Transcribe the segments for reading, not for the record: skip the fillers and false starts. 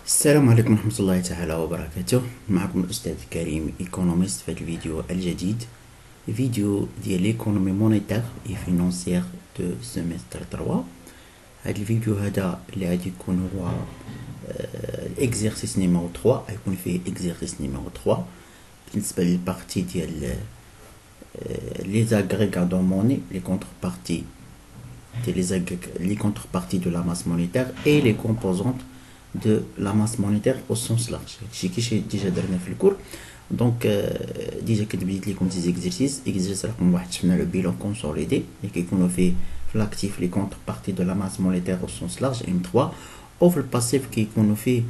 السلام عليكم ورحمة الله تعالى وبركاته. معكم الأستاذ كريم ايكونوميست في هذا الفيديو الجديد، فيديو ديال ليكونومي مونيتير اي فينانسيير دو سيمستر 3. هذا الفيديو هذا اللي غادي يكون هو الاكزرسيس نيميرو 3، غيكون فيه اكزرسيس نيميرو 3 بالنسبة للبارتي ديال لي زاغريغا دو موني، لي كونتربارتي les contreparties de la masse monétaire et les composantes de la masse monétaire au sens large. J'ai déjà donné le cours. Donc, déjà que je vais comme des exercices, on va faire le bilan consolidé et qu'on a fait l'actif les contreparties de la masse monétaire au sens large M3, ou le passif qu'on a fait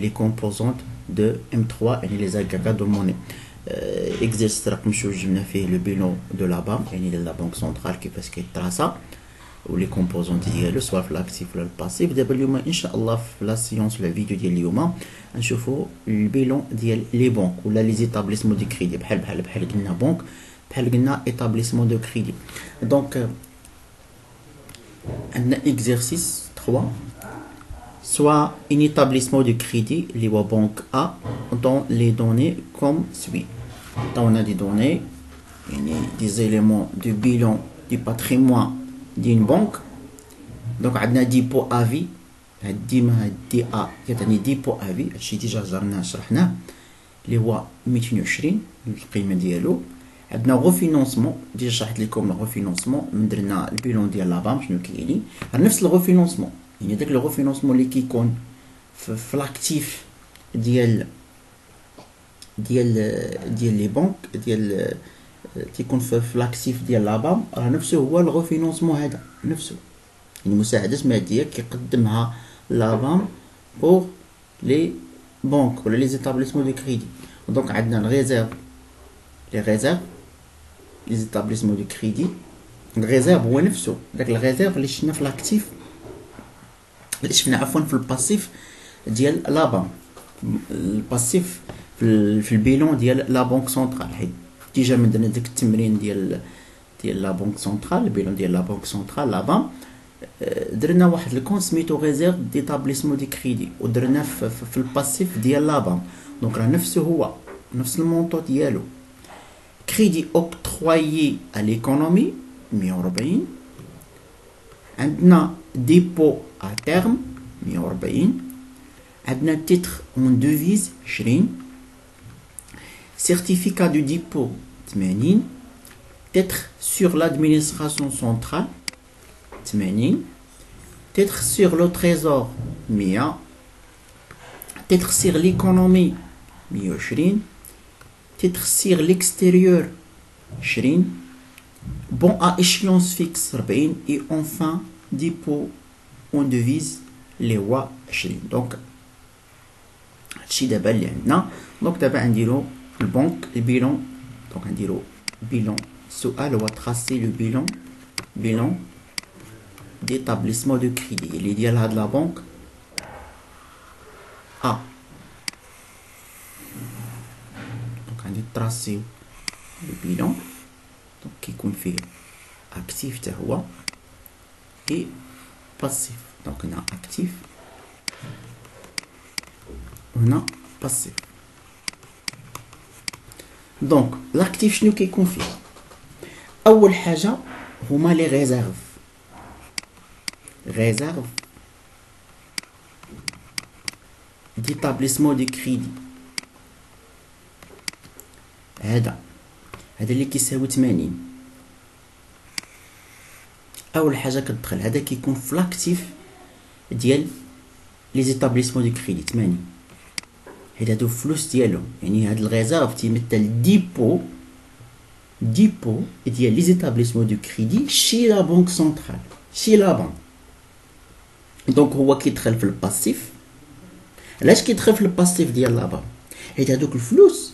les composantes de M3 et les agrégats de monnaie. Exercice on a fait le bilan de la banque et de la banque centrale qui fait ce qui est ça. ou les composantes ديالو سواء في الاكتيف ولا الباسيف. دابا اليوم ان شاء الله في لا سيونس ولا الفيديو ديال اليوم نشوفوا البيلون ديال لي بنك ولا لي زيتابليسمون دو كريدي، بحال قلنا بنك، بحال قلنا ايتابليسمون دو كريدي. دونك عندنا اكزرسيس 3 soit un établissement de crédit اللي هو banque A dont les données comme suit. On a des données, des éléments du bilan du patrimoine d'une banque. Donc on a dépôt à vie، ديما دي ا يعني ديبو ا في، هادشي ديجا جربناه شرحناه اللي هو 220 القيمه ديالو. عندنا غوفينونسمون، ديجا شرحت لكم الغوفينونسمون، درنا البيلون ديال لابام شنو كاينين، نفس الغوفينونسمون، يعني داك الغوفينونسمون اللي كيكون في لاكتيف ديال لي بنك ديال تيكون في لاكتيف ديال لابام، راه نفسه هو الغوفينونسمون هذا نفسه، يعني مساعدات ماديه كيقدمها لابام بوغ لي بنك ولا لي زيتابليسمون دو كريدي. دونك عندنا الريزيرف، لي ريزيرف لي زيتابليسمون دو كريدي. الريزيرف هو نفسه داك الريزيرف اللي شفنا في لاكتيف، اللي شفنا عفوا في الباسيف ديال لابام، الباسيف في البيلون ديال لا بنك سنترال. حيت ديجا من درنا داك التمرين ديال لا بنك سنترال، البيلون ديال لا بنك سنترال لابام، درنا واحد الكون سميتو ريزيرف ديتابليسمون دي كريدي ودرنا في الباسيف ديال لابام. دونك راه نفسه هو نفس المونطو ديالو. كريدي اوكترويي ا ليكونومي 140، عندنا ديبو ا تيرم 140، عندنا تيتر اون دوفيز 20، certificat de dépôt 80، titre sur l'administration centrale 80، titre sur le trésor 100، titre sur l'économie 120، titre sur l'extérieur 20، bon à échéance fixe 40، et enfin dépôt en devise اللي هو 20. دونك هادشي دابا اللي عندنا. دونك دابا غنديرو البنك البيلون. دونك غنديرو بيلون، السؤال هو تراسي لو بيلون d'établissement de crédit اللي ديال هاد لا بنك ا. دونك غادي تراسيو لو بيلون، دونك كيكون فيه اكتيف حتى هو اي باسيف. دونك هنا اكتيف وهنا باسيف. دونك لاكتيف شنو كيكون فيه؟ اول حاجه هما لي ريزيرف، réserve d'établissement de crédit. هذا اللي كيساوي 80. اول حاجه كتدخل هذا كيكون في لاكتيف ديال لي زيتابليسمون دو كريدي 80، حيت هادو الفلوس ديالهم، يعني هاد الريزيرف تيمثل ديبو ديال لي زيتابليسمون دو كريدي شي لا بنك سنترال، شي لا بنك. دونك هو كيدخل في الباسيف. علاش كيدخل في الباسيف ديال لابا؟ حيت هادوك الفلوس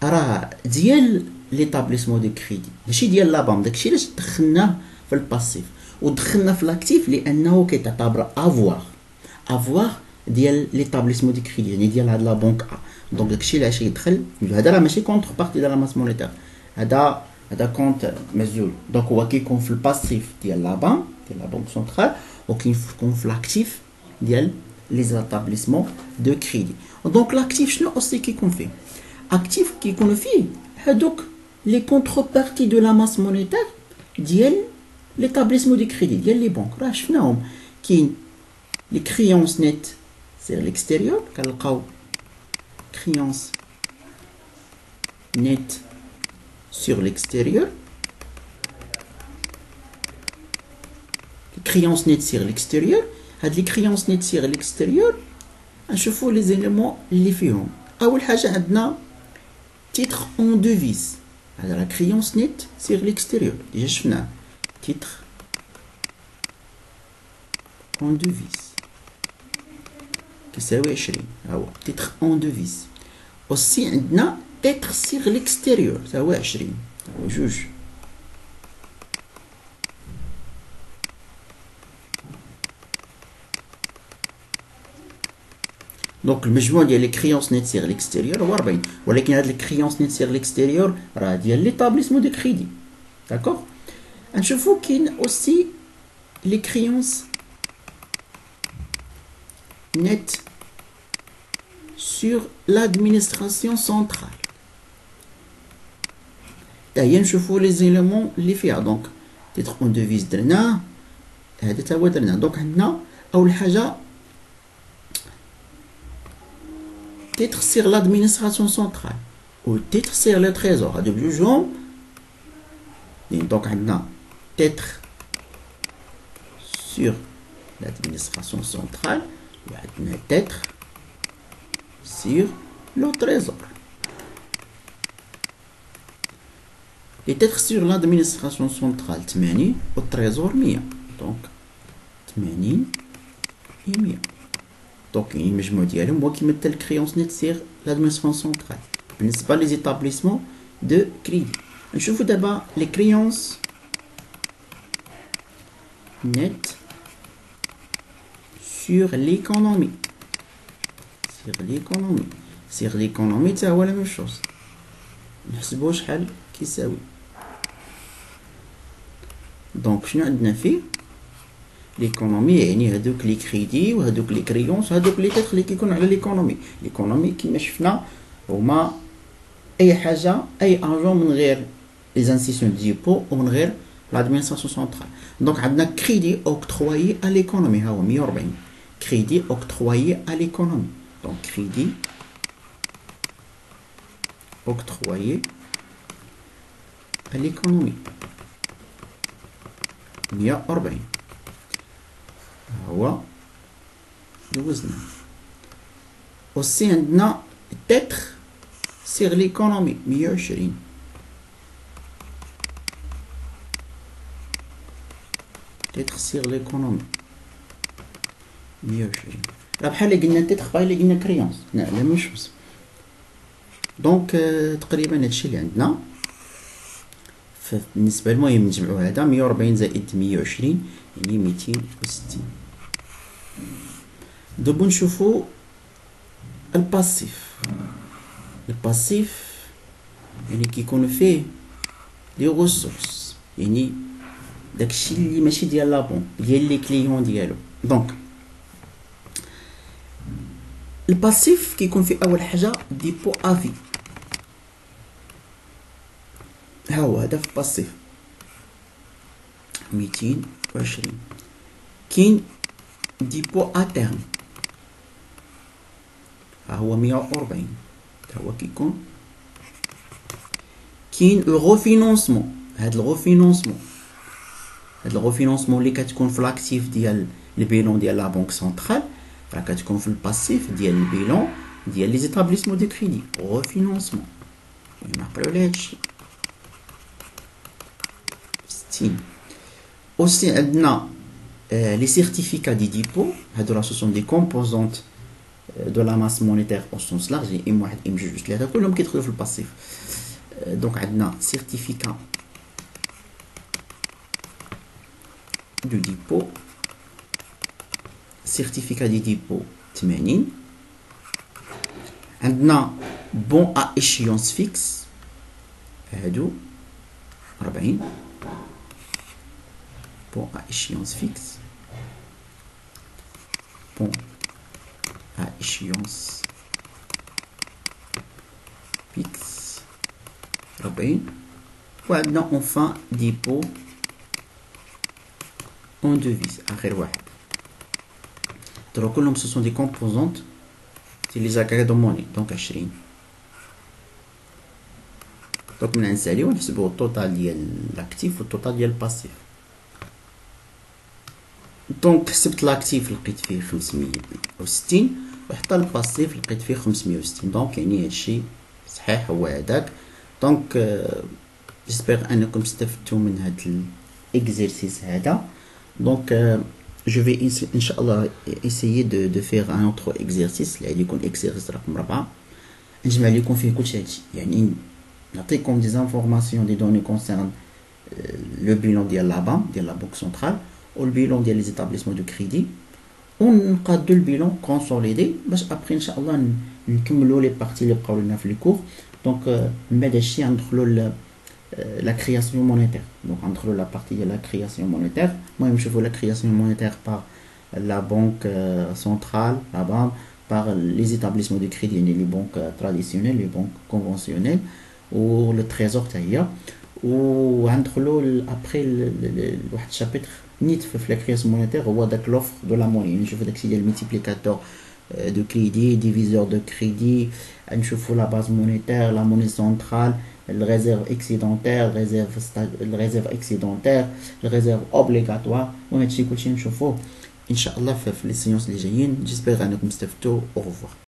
راه ديال ليطابليسمون دو كريدي ماشي ديال لابام. داكشي علاش دخلناه في الباسيف ودخلنا في لاكتيف، لانه كيتعتبر افوار ديال ليطابليسمون دو كريدي، يعني ديال هاد لا بنك ا. دونك داكشي علاش يدخل. هذا راه ماشي كونتر بارتي ديال لا ماس مونيتير، هذا كونت مزول. دونك هو كيكون في الباسيف ديال لابام ديال لا بنك سنترال، وكيكون في لاكتيف ديال les établissements de crédit. Donc l'actif شنو aussi كيكون فيه actif كيكون فيه هذوك les contreparties de la masse monétaire ديال l'établissement de crédit ديال les banques راه شفناهم كاين les créances nettes sur l'extérieur كنلقاو créances nettes sur l'extérieur créances nettes sur l'extérieur هاد les créances nettes sur l'extérieur نشوفوا les éléments اللي فيهم اول حاجه عندنا titre en devise هذا la créance nette sur l'extérieur déjà شفناه titre en devise كيساوي 20 ها هو titre en devise aussi عندنا titre sur l'extérieur ça هو 20 هو جوج دونك المجموع ديال لي كريونس نيت سيغ ليكستيريور هو 40 ولكن هاد لي كريونس نيت سيغ ليكستيريور راه ديال ليطابليسمون دو كريدي داكوغ نشوفو كاين اوسي لي كريونس نيت sur l'administration centrale هي نشوفو لي زيليمون اللي فيها دونك تيتر اون دوفيز درناه هذا تا هو درناه دونك عندنا اول حاجه titre sur l'administration centrale ou titre sur le trésor هادو بجوجهم donc عندنا titre sur l'administration centrale وعندنا titre sur le trésor les titres sur l'administration centrale 80 و trésor 100 donc 80 et 100 دونك المجموع ديالهم هو كيمثل الكريونس نيت سيغ لادمينستراسيون سونترال بالنسبه لي زيتابليسمون دو كريدي نشوفوا دابا لي كريونس نيت سور ليكونومي سيغ ليكونومي تا هو لا ميم شوز نحسبوه شحال كيساوي دونك شنو عندنا فيه ليكونومي يعني هادوك لي كريدي وهادوك لي كريونس وهادوك لي تيتر اللي كيكونوا على ليكونومي كيما شفنا هما اي حاجه اي ارجون من غير لي انستيتيون ديبو ومن غير لادمينستراسيون سونترال دونك عندنا كريدي اوكترويي ا ليكونومي ها هو 140 كريدي اوكترويي ا ليكونومي دونك كريدي اوكترويي ا ليكونومي 140 هو دوزنا aussi عندنا تيتر سيغ ليكونومي 120 تيتر سيغ ليكونومي 120 راه بحال اللي قلنا تيتر بحال اللي قلنا كريونس لا ماشي شوز دونك تقريبا هادشي اللي عندنا بالنسبه المهم نجمعوا هذا 140 زائد 120 يعني 260 دابا نشوفوا الباسيف يعني كيكون فيه لي ريسورس يعني داكشي اللي ماشي ديال لا بون ديال لي كليون ديالو دونك الباسيف كيكون فيه اول حاجه ديبو افي ها هو هذا في الباسيف 220 كاين ديبو اترم ها هو 140 تا هو كيكون كاين الغوفينونسمون هاد الغوفينونسمون اللي كتكون في لاكتيف ديال البيلون ديال لا بنك سنترال راه كتكون في الباسيف ديال البيلون ديال لي زيتابليسمون دو كريدي غوفينونسمون نعقلوا على هادشي 60 aussi عندنا les certificats de dépôt هادو راه ce sont des composantes de la masse monétaire au sens large ام واحد ام جوج ثلاثه كلهم كيدخلوا في الباسيف دونك عندنا certificat de dépôt certificat de dépôt 80 عندنا bon à échéance fixe هادو 40 bon à échéance fixe bon échéance fixe 40. وعندنا enfin dépôt en devise آخر واحد. كلهم ce sont des composantes c'est les agrégats de monnaie donc 20. donc من نساليو نحسبو التوتال ديال الاكتيف والتوتال ديال الباسيف. دونك حسبت لاكتيف لقيت فيه 560 وحتى الباسيف لقيت فيه 560 دونك يعني هادشي صحيح هو هذاك. دونك جيسبر انكم استفدتوا من هاد الاكزرسيس هذا. دونك je vais inchallah essayer de faire un autre exercice اللي يكون exercice رقم 4 نجمع لكم فيه كلشي هادشي يعني نعطيكم des informations des données concernant le bilan ديال la BAM ديال la banque centrale و البيلون ديال les établissements de crédit ونقادو البيلون كونسوليدي باش ابري ان شاء الله نكملوا لي بارتي اللي بقاو لنا في الكور. دونك من بعد هادشي غندخلوا la création monétaire. Donc entre la partie de la création monétaire, moi je fais la création monétaire par la banque centrale, la BAM, par les établissements de crédit, les banques traditionnelles, les banques conventionnelles, ou le trésor d'ailleurs. Ou entre après le chapitre NIT la création monétaire, ou avec l'offre de la monnaie. Je veux accéder le multiplicateur de crédit, diviseur de crédit, je fais la base monétaire, la monnaie centrale, la réserve excédentaire, la réserve excédentaire, la réserve obligatoire. وهادشي كلشي نشوفوه ان شاء الله في les séances اللي جايين. J'espère انكم استفدتوا. Au revoir.